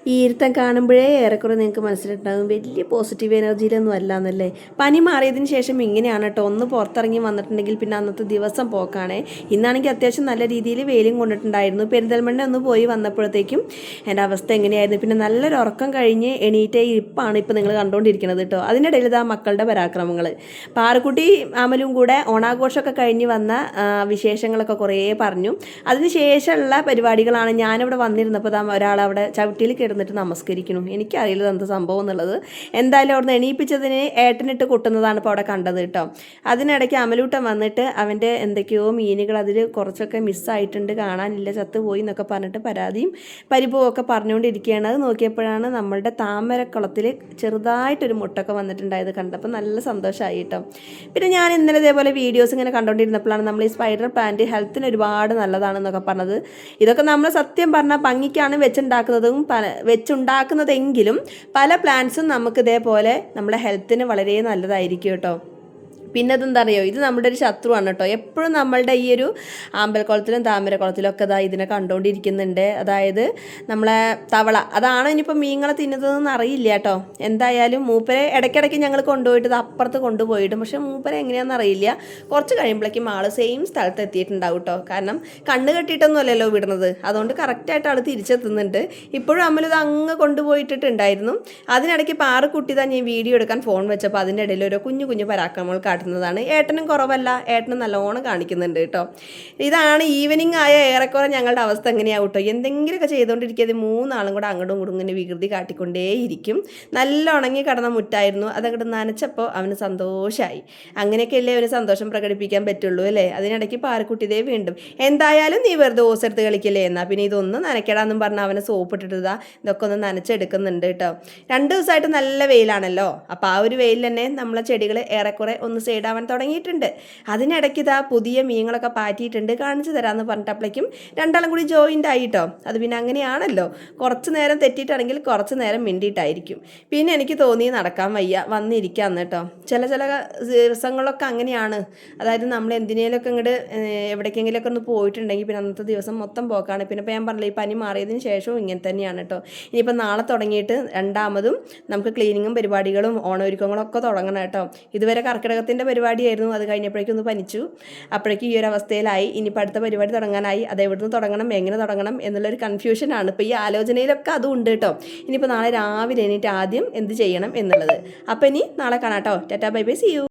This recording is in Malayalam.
ഈ ഇരുത്തം കാണുമ്പോഴേ ഏറെക്കുറെ നിങ്ങൾക്ക് മനസ്സിലുണ്ടാകും വലിയ പോസിറ്റീവ് എനർജിയിലൊന്നും അല്ല എന്നല്ലേ. പനി മാറിയതിന് ശേഷം ഇങ്ങനെയാണ് കേട്ടോ. ഒന്ന് പുറത്തിറങ്ങി വന്നിട്ടുണ്ടെങ്കിൽ പിന്നെ അന്നത്തെ ദിവസം പോക്കാണേ. ഇന്നാണെങ്കിൽ അത്യാവശ്യം നല്ല രീതിയിൽ വെയിലും കൊണ്ടിട്ടുണ്ടായിരുന്നു. പെരിന്തൽമണ്ണ ഒന്ന് പോയി വന്നപ്പോഴത്തേക്കും എൻ്റെ അവസ്ഥ എങ്ങനെയായിരുന്നു. പിന്നെ നല്ലൊരു ഉറക്കം കഴിഞ്ഞ് എണീറ്റേ ഇരിപ്പാണ് ഇപ്പോൾ നിങ്ങൾ കണ്ടുകൊണ്ടിരിക്കുന്നത് കേട്ടോ. അതിനിടയിൽ ഇതാ മക്കളുടെ പരാക്രമങ്ങൾ. പാറക്കുട്ടി അമലും കൂടെ ഓണാഘോഷമൊക്കെ കഴിഞ്ഞ് വന്ന വിശേഷങ്ങളൊക്കെ കുറേ പറഞ്ഞു. അതിന് ശേഷമുള്ള പരിപാടികളാണ്. ഞാനിവിടെ വന്നിരുന്നപ്പോൾ ഒരാളവിടെ ചവിട്ടിയിൽ കിടന്നിട്ട് നമസ്കരിക്കണം. എനിക്കറിയില്ല എന്താ സംഭവം എന്നുള്ളത്. എന്തായാലും അവിടുന്ന് എണീപ്പിച്ചതിന് ഏട്ടനിട്ട് കൊട്ടുന്നതാണ് ഇപ്പോൾ അവിടെ കണ്ടത് കേട്ടോ. അതിനിടയ്ക്ക് അമലൂട്ടൻ വന്നിട്ട് അവൻ്റെ എന്തൊക്കെയോ മീനുകൾ അതിൽ കുറച്ചൊക്കെ മിസ്സായിട്ടുണ്ട്, കാണാനില്ല, ചത്തുപോയി എന്നൊക്കെ പറഞ്ഞിട്ട് പരാതിയും പരിഭവവും ഒക്കെ പറഞ്ഞുകൊണ്ടിരിക്കുകയാണ്. അത് നോക്കിയപ്പോഴാണ് നമ്മളുടെ താമരക്കുളത്തിൽ ചെറുതായിട്ടൊരു മുട്ടൊക്കെ വന്നിട്ടുണ്ടായത് കണ്ടപ്പോൾ നല്ല സന്തോഷമായി കേട്ടോ. പിന്നെ ഞാൻ ഇന്നലെ ഇതേപോലെ വീഡിയോസ് ഇങ്ങനെ കണ്ടുകൊണ്ടിരുന്നപ്പോഴാണ് നമ്മൾ ഈ സ്പൈഡർ പ്ലാന്റ് ഹെൽത്തിന് ഒരുപാട് നല്ലതാണെന്നൊക്കെ പറഞ്ഞത്. ഇതൊക്കെ നമ്മൾ സത്യം പറഞ്ഞാൽ ഭംഗിക്കാണ് വെച്ചുണ്ടാക്കുന്നതെങ്കിലും പല പ്ലാന്റ്സും നമുക്ക് ഇതേപോലെ നമ്മുടെ ഹെൽത്തിന് വളരെ നല്ലതായിരിക്കും കേട്ടോ. പിന്നെ അതെന്താ അറിയോ, ഇത് നമ്മുടെ ഒരു ശത്രുവാണ് കേട്ടോ. എപ്പോഴും നമ്മളുടെ ഈ ഒരു ആമ്പൽക്കുളത്തിലും താമരക്കുളത്തിലും ഒക്കെ ഇതിനെ കണ്ടുകൊണ്ടിരിക്കുന്നുണ്ട്. അതായത് നമ്മളെ തവള, അതാണ് ഇനിയിപ്പോൾ മീനുകളെ തിന്നുന്നതെന്ന് അറിയില്ല കേട്ടോ. എന്തായാലും മൂപ്പരെ ഇടയ്ക്കിടയ്ക്ക് ഞങ്ങൾ കൊണ്ടുപോയിട്ട് ഇത് അപ്പുറത്ത് കൊണ്ടുപോയിട്ടും, പക്ഷേ മൂപ്പരെ എങ്ങനെയാണെന്ന് അറിയില്ല. കുറച്ച് കഴിയുമ്പോഴേക്കും ആൾ സെയിം സ്ഥലത്ത് എത്തിയിട്ടുണ്ടാവും കേട്ടോ. കാരണം കണ്ണ് കെട്ടിയിട്ടൊന്നും അല്ലല്ലോ വിടുന്നത്, അതുകൊണ്ട് കറക്റ്റായിട്ട് ആൾ തിരിച്ചെത്തുന്നുണ്ട്. ഇപ്പോഴും അമ്മലിത് അങ്ങ് കൊണ്ടുപോയിട്ടിട്ടുണ്ടായിരുന്നു. അതിനിടയ്ക്ക് പാറക്കുട്ടി തന്നെ ഞാൻ വീഡിയോ എടുക്കാൻ ഫോൺ വെച്ചപ്പോൾ അതിൻ്റെ ഇടയിൽ ഒരു കുഞ്ഞു കുഞ്ഞു പരാക്രമങ്ങൾ കാട്ടുന്നതാണ്. ഏട്ടനും കുറവല്ല, ഏട്ടനും നല്ലോണം കാണിക്കുന്നുണ്ട് കേട്ടോ. ഇതാണ് ഈവനിങ് ആയ ഏറെക്കുറെ ഞങ്ങളുടെ അവസ്ഥ എങ്ങനെയാവും കേട്ടോ. എന്തെങ്കിലുമൊക്കെ ചെയ്തുകൊണ്ടിരിക്കുന്നത് മൂന്നാളും കൂടെ അങ്ങോട്ടും ഇങ്ങോട്ടും ഇങ്ങനെ വികൃതി കാട്ടിക്കൊണ്ടേയിരിക്കും. നല്ല ഉണങ്ങി കിടന്ന മുറ്റായിരുന്നു, അതങ്ങോട്ട് നനച്ചപ്പോൾ അവന് സന്തോഷമായി. അങ്ങനെയൊക്കെയല്ലേ അവന് സന്തോഷം പ്രകടിപ്പിക്കാൻ പറ്റുള്ളൂ അല്ലേ. അതിനിടയ്ക്ക് പാറക്കുട്ടിതേ വീണ്ടും എന്തായാലും നീ വെറുതെ ഓസെടുത്ത് കളിക്കല്ലേ, എന്നാൽ പിന്നെ ഇതൊന്നും നനയ്ക്കടാന്നും പറഞ്ഞാൽ അവനെ സോപ്പിട്ടിട്ടതാ ഇതൊക്കെ ഒന്ന് നനച്ചെടുക്കുന്നുണ്ട് കേട്ടോ. 2 ദിവസമായിട്ട് നല്ല വെയിലാണല്ലോ. അപ്പോൾ ആ ഒരു വെയിൽ തന്നെ നമ്മളെ ചെടികൾ ഏറെക്കുറെ ഒന്ന് സൈഡാവാൻ തുടങ്ങിയിട്ടുണ്ട്. അതിനിടയ്ക്ക് ഇതാ പുതിയ മീനുകളൊക്കെ പാറ്റിയിട്ടുണ്ട്, കാണിച്ചു തരാമെന്ന് പറഞ്ഞപ്പോഴേക്കും രണ്ടാളും കൂടി ജോയിൻ്റ് ആയിട്ടോ. അത് പിന്നെ അങ്ങനെയാണല്ലോ, കുറച്ച് നേരം തെറ്റിയിട്ടാണെങ്കിൽ കുറച്ച് നേരം മിണ്ടിയിട്ടായിരിക്കും. പിന്നെ എനിക്ക് തോന്നി നടക്കാൻ വയ്യ, വന്നിരിക്കാമെന്ന് കേട്ടോ. ചില ദിവസങ്ങളൊക്കെ അങ്ങനെയാണ്. അതായത് നമ്മൾ എന്തിനേലൊക്കെ ഇങ്ങോട്ട് എവിടേക്കെങ്കിലുമൊക്കെ ഒന്ന് പോയിട്ടുണ്ടെങ്കിൽ പിന്നെ അന്നത്തെ ദിവസം മൊത്തം പോക്കാണ്. പിന്നെ ഇപ്പോൾ ഞാൻ പറഞ്ഞില്ല, ഈ പനി മാറിയതിന് ശേഷവും ഇങ്ങനെ തന്നെയാണ് കേട്ടോ. ഇനിയിപ്പോൾ നാളെ തുടങ്ങിയിട്ട് രണ്ടാമതും നമുക്ക് ക്ലീനിങ്ങും പരിപാടികളും ഓണമൊരുക്കങ്ങളും ഒക്കെ തുടങ്ങണം കേട്ടോ. ഇതുവരെ കർക്കിടകത്തിൻ്റെ പരിപാടിയായിരുന്നു, അത് കഴിഞ്ഞപ്പോഴേക്കും ഒന്ന് പനിച്ചു. അപ്പോഴേക്കും ഈ ഒരു അവസ്ഥയിലായി. ഇനിയിപ്പോൾ അടുത്ത പരിപാടി തുടങ്ങാനായി. അത് എവിടുന്ന് തുടങ്ങണം, എങ്ങനെ തുടങ്ങണം എന്നുള്ളൊരു കൺഫ്യൂഷനാണ്. ഇപ്പോൾ ഈ ആലോചനയിലൊക്കെ അതും ഉണ്ട് കേട്ടോ. ഇനിയിപ്പോൾ നാളെ രാവിലെ എണീറ്റ് ആദ്യം എന്ത് ചെയ്യണം എന്നുള്ളത്. അപ്പോൾ ഇനി നാളെ കാണാം കേട്ടോ. Ta-ta bye bye, see U.